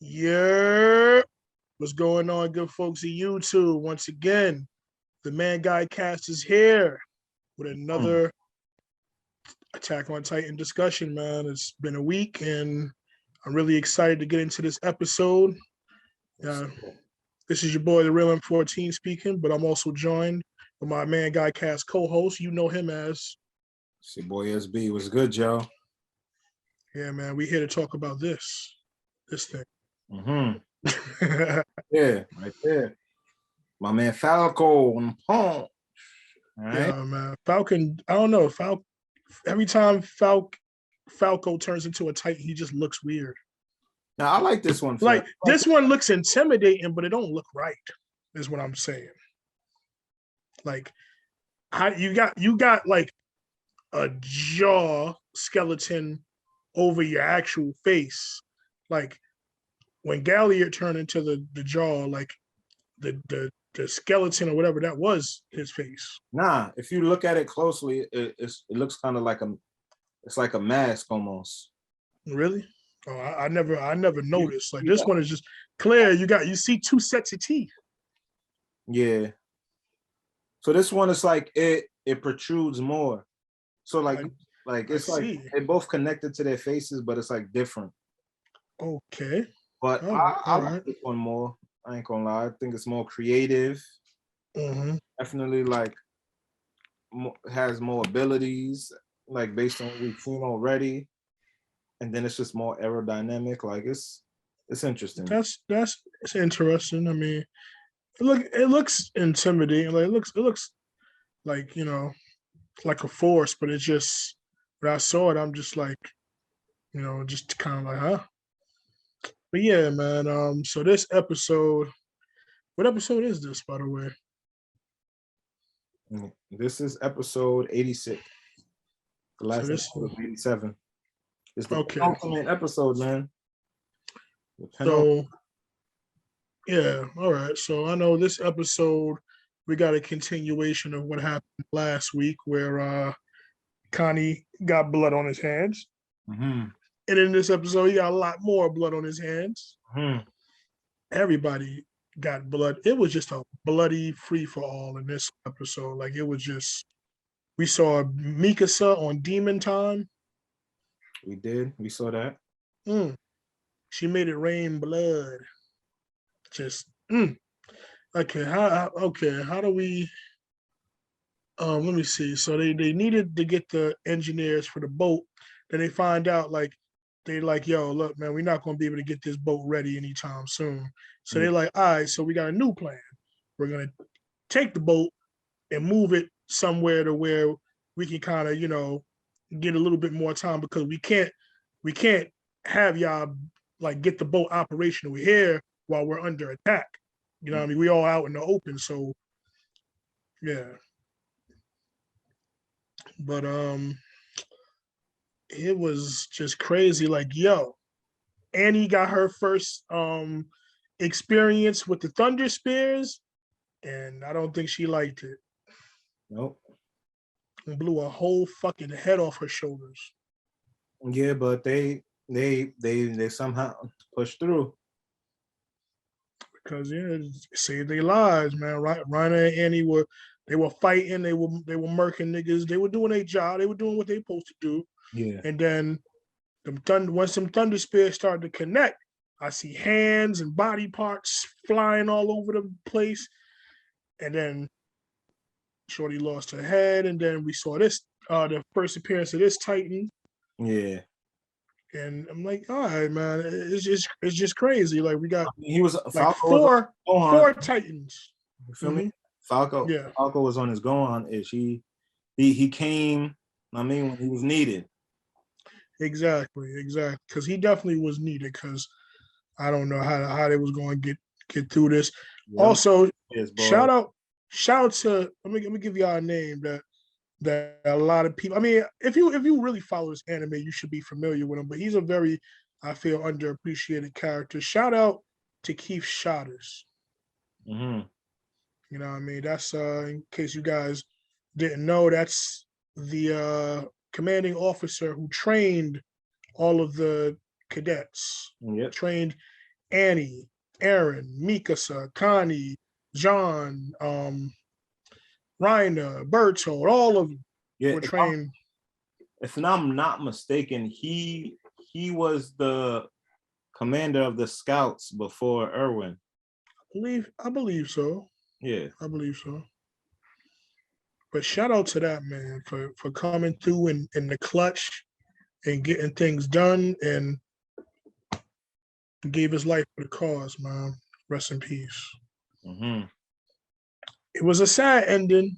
Yeah, what's going on, good folks of YouTube? Once again, the Man Guy Cast is here with Mm. another Attack on Titan discussion, man. It's been a week, and I'm really excited to get into this episode. Uh, this is your boy, the real M14 speaking, but I'm also joined by my Man Guy Cast co-host. You know him as. It's your boy SB. What's good, Joe? Yeah, man, we here to talk about this thing. Mm-hmm. Yeah, right there. My man Falco on the phone. All right. Yeah, man. Falcon, I don't know. Every time Falco turns into a Titan, he just looks weird. Now I like this one, Fat. Like this one looks intimidating, but it don't look right, is what I'm saying. Like how you got like a jaw skeleton over your actual face. Like when Galliard turned into the jaw, like the skeleton or whatever that was his face. Nah, if you look at it closely, it looks kind of like it's like a mask almost. Really? Oh, I never noticed. Like this one is just clear. You see two sets of teeth. Yeah. So this one is like it protrudes more. So like it's like they both connected to their faces, but it's like different. Okay. But I like this one more. I ain't gonna lie. I think it's more creative. Mm-hmm. Definitely like has more abilities, like based on what we've seen already. And then it's just more aerodynamic. Like it's interesting. That's interesting. I mean, it looks intimidating. Like it looks like, you know, like a force, but it's just when I saw it, I'm just like, you know, just kind of like, huh? But yeah, man. So this episode, what episode is this, by the way? This is episode 86. The last episode of 87. It's the penultimate episode, man. So yeah, all right. So I know this episode we got a continuation of what happened last week where Connie got blood on his hands. Mm-hmm. And in this episode, he got a lot more blood on his hands. Mm-hmm. Everybody got blood. It was just a bloody free-for-all in this episode. Like it was just, we saw Mikasa on Demon Time. We did. We saw that. She made it rain blood. Just okay. How do we? Let me see. So they needed to get the engineers for the boat. Then they find out like they like, yo, look, man, we're not gonna be able to get this boat ready anytime soon. So they're like, all right, so we got a new plan. We're gonna take the boat and move it somewhere to where we can kind of, you know, get a little bit more time because we can't have y'all like get the boat operational here while we're under attack. You know what I mean? We all out in the open, so yeah. But it was just crazy. Like, yo, Annie got her first experience with the Thunder Spears, and I don't think she liked it. Nope. And blew a whole fucking head off her shoulders. Yeah, but they somehow pushed through. Because yeah, saved their lives, man. Right, Raina and Annie were fighting, they were murking niggas, they were doing their job, they were doing what they supposed to do. Yeah. And then once some Thunder Spears started to connect, I see hands and body parts flying all over the place. And then Shorty lost her head, and then we saw this the first appearance of this Titan. Yeah. And I'm like, all right, man, it's just crazy. Like we got he was like Falco four Titans. You feel me? Falco. Yeah. Falco was on his Gohan ish. He came. I mean, when he was needed. Exactly. Because he definitely was needed. Because I don't know how they was going to get through this. Yeah. Also, shout out to let me give y'all a name that a lot of people. I mean, if you really follow this anime, you should be familiar with him. But he's a very, I feel, underappreciated character. Shout out to Keith Shotters. Mm-hmm. You know what I mean? That's in case you guys didn't know, that's the commanding officer who trained all of the cadets. Yep. Trained Annie, Aaron, Mikasa, Connie, John, Reiner, Bertold, all of them Yeah, were trained. if I'm not mistaken, he was the commander of the scouts before Irwin. I believe so. Yeah. I believe so. But shout out to that man for coming through in the clutch and getting things done and gave his life for the cause, man. Rest in peace. Mm-hmm. It was a sad ending.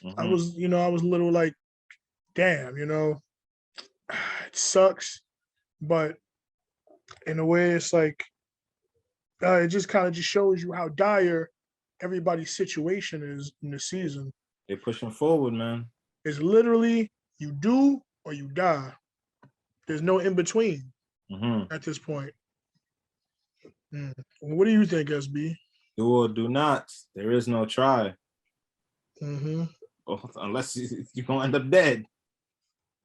I Mm-hmm. was a little like, damn, it sucks. But in a way, it's like, it just kind of just shows you how dire everybody's situation is in the season. They're pushing forward, man. It's literally you do or you die. There's no in between Mm-hmm. at this point. What do you think, SB? Do or do not. There is no try. Mm-hmm. Unless you're gonna end up dead.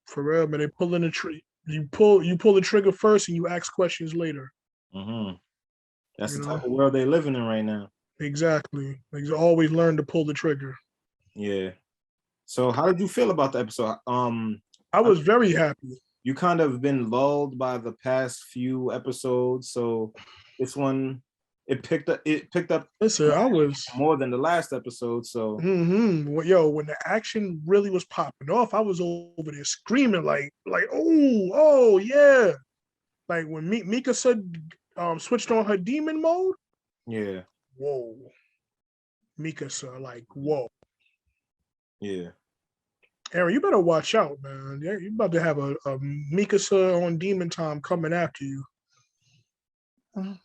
For real, man. They pull in the tree. You pull the trigger first, and you ask questions later. Mm-hmm. That's You the know type of world they're living in right now. exactly. Like you always learn to pull the trigger. Yeah. So how did you feel about the episode? I was very happy. You kind of been lulled by the past few episodes, so this one it picked up Listen, I was. more than the last episode. So When the action really was popping off, I was over there screaming like, oh yeah. Like when Mika said switched on her demon mode. yeah, Whoa. Mika said like, whoa. yeah. Aaron, you better watch out, man. Yeah, you about to have a Mikasa on Demon Time coming after you. All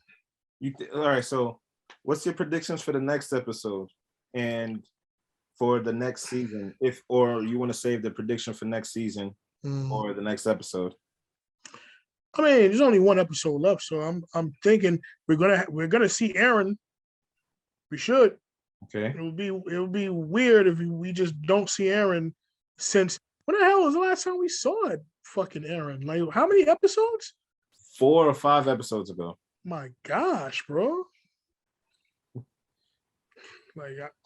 right? So, what's your predictions for the next episode and for the next season? Or you want to save the prediction for next season or the next episode? I mean, there's only one episode left, so I'm thinking we're gonna see Aaron. We should. Okay. It would be weird if we just don't see Aaron since when the hell was the last time we saw it? Fucking Aaron. Like how many episodes? 4 or 5 episodes ago. My gosh, bro.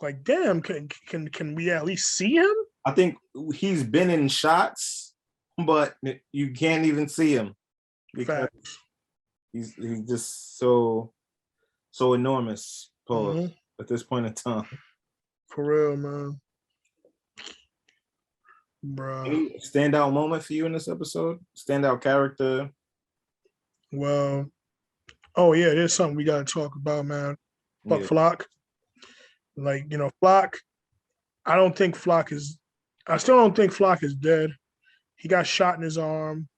Like damn, can we at least see him? I think he's been in shots, but you can't even see him because Facts. he's just so enormous at this point in time. For real, man. Bruh. Any standout moment for you in this episode? Standout character? Well, oh yeah, there's something we gotta talk about, man. Fuck Yeah. Flock. Like, Flock, I still don't think Flock is dead. He got shot in his arm.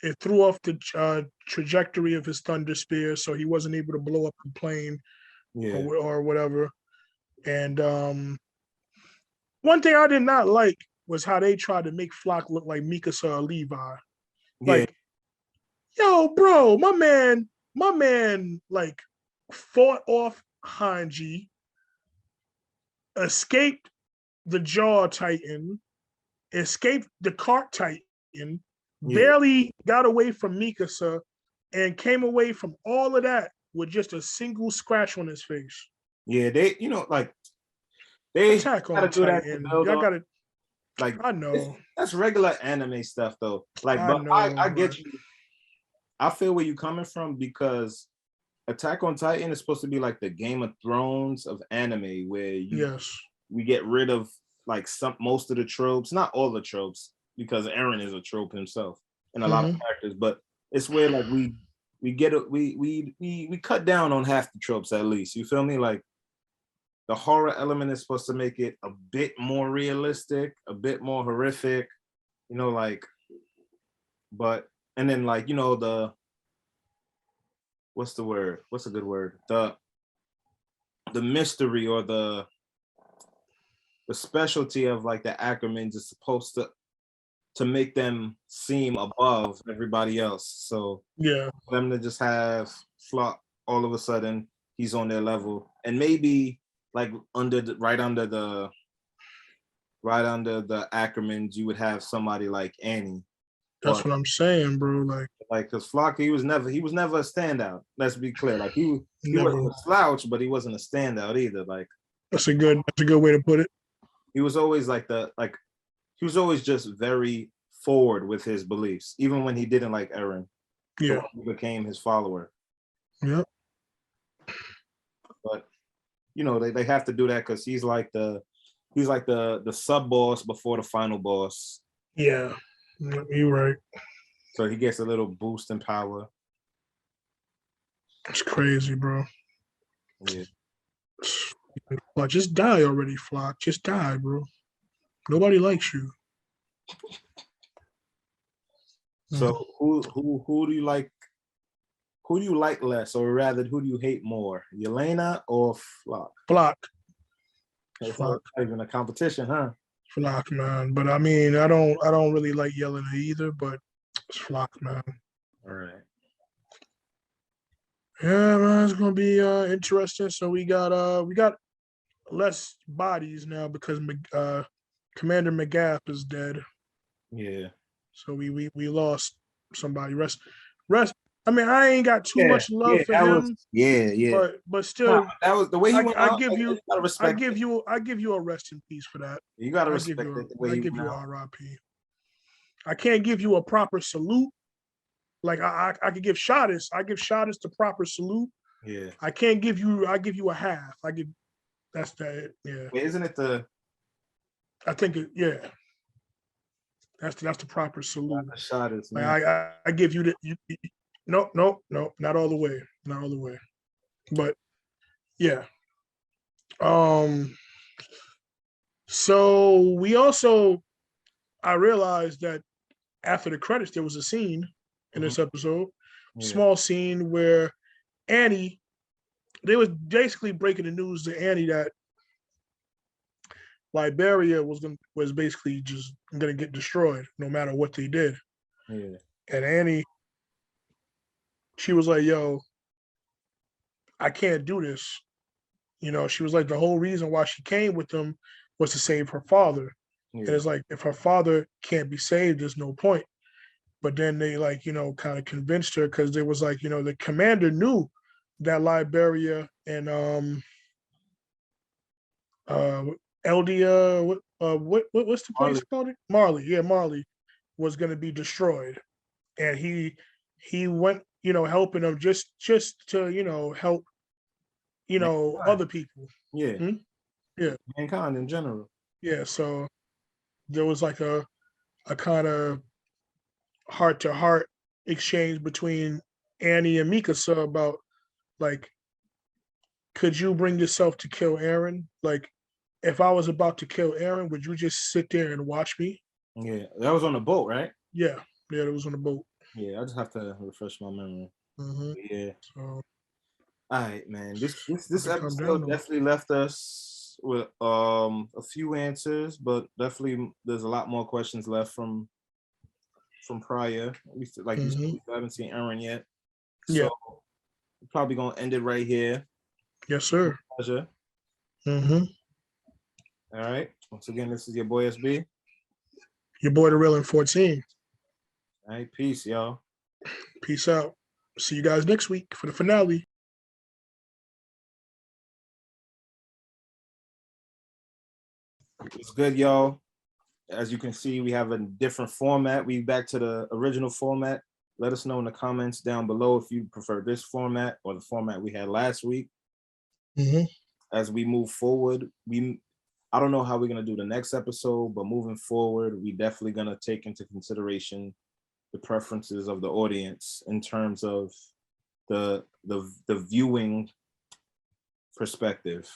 It threw off the trajectory of his thunder spear, so he wasn't able to blow up the plane or whatever. And one thing I did not like was how they tried to make Flock look like Mikasa or Levi. Like, yo, bro, my man, like, fought off Hanji, escaped the Jaw Titan, escaped the Cart Titan, barely got away from Mikasa, and came away from all of that with just a single scratch on his face. Yeah, they they Attack on gotta do that Titan. to build Y'all up. gotta. Like I know. That's regular anime stuff though. Like, I but know, I get you. I feel where you're coming from because Attack on Titan is supposed to be like the Game of Thrones of anime, where we get rid of like most of the tropes, not all the tropes, because Eren is a trope himself and a lot of characters, but it's where like we cut down on half the tropes at least. You feel me? Like the horror element is supposed to make it a bit more realistic, a bit more horrific, and then like, the what's the word? What's a good word? The mystery or the specialty of like the Ackermans is supposed to make them seem above everybody else. So for them to just have Flock all of a sudden he's on their level, and maybe like right under the Ackermans you would have somebody like Annie. That's what I'm saying, bro. Like Like, because Flock, he was never a standout. Let's be clear. Like he wasn't a slouch, but he wasn't a standout either. Like that's a good way to put it. He was always he was always just very forward with his beliefs, even when he didn't like Aaron. Yeah, he became his follower. Yep. But you know, they have to do that because he's like the sub boss before the final boss. Yeah, you're right. So he gets a little boost in power. It's crazy, bro. Yeah. Flock, just die already, Flock. Just die, bro. Nobody likes you. So who do you like? Who do you like less, or rather, who do you hate more, Yelena or Flock? Flock. It's not even a competition, huh? Flock, man. But I mean, I don't really like Yelena either, but it's Flock, man. All right. Yeah, man, it's gonna be interesting. So we got less bodies now because Commander McGaff is dead. Yeah. So we lost somebody. Rest. I mean, I ain't got too much love for him. But still, that was the way he went out. I give you a rest in peace for that. You gotta respect it. I give you a RIP. I can't give you a proper salute. Like I could give Shadis. I give Shadis the proper salute. Yeah. I can't give you. I give you a half. That's that. Yeah. Wait, isn't it the? I think it. Yeah. That's the proper salute. Shadis, man. Like I give you the. No, not all the way. Not all the way. But yeah. So we also, I realized that after the credits, there was a scene in this episode, small scene where Annie, they was basically breaking the news to Annie that Liberia was basically just gonna get destroyed no matter what they did. Yeah. And Annie, she was like, "Yo, I can't do this." You know, she was like, the whole reason why she came with them was to save her father. Yeah. And it's like, if her father can't be saved, there's no point. But then they kind of convinced her because there was the commander knew that Liberia and Eldia, what's the place called? Marley. Yeah, Marley was going to be destroyed. And he went, helping them just to, help, other people. Yeah. Yeah. Mankind in general. Yeah. So there was like a kind of heart-to-heart exchange between Annie and Mikasa about could you bring yourself to kill Aaron? Like, if I was about to kill Aaron, would you just sit there and watch me? Yeah, that was on the boat, right? Yeah, that was on the boat. Yeah, I just have to refresh my memory. Yeah. So, all right, man. This episode definitely left us with a few answers, but definitely there's a lot more questions left from prior. You said, we haven't seen Aaron yet. So we're probably gonna end it right here. Yes, sir. Pleasure. All right. Once again, this is your boy SB. Your boy the real M14. All right, peace, y'all. Peace out. See you guys next week for the finale. It's good, y'all. As you can see, we have a different format. We back to the original format. Let us know in the comments down below if you prefer this format or the format we had last week. As we move forward, I don't know how we're gonna do the next episode, but moving forward, we definitely gonna take into consideration the preferences of the audience in terms of the viewing perspective.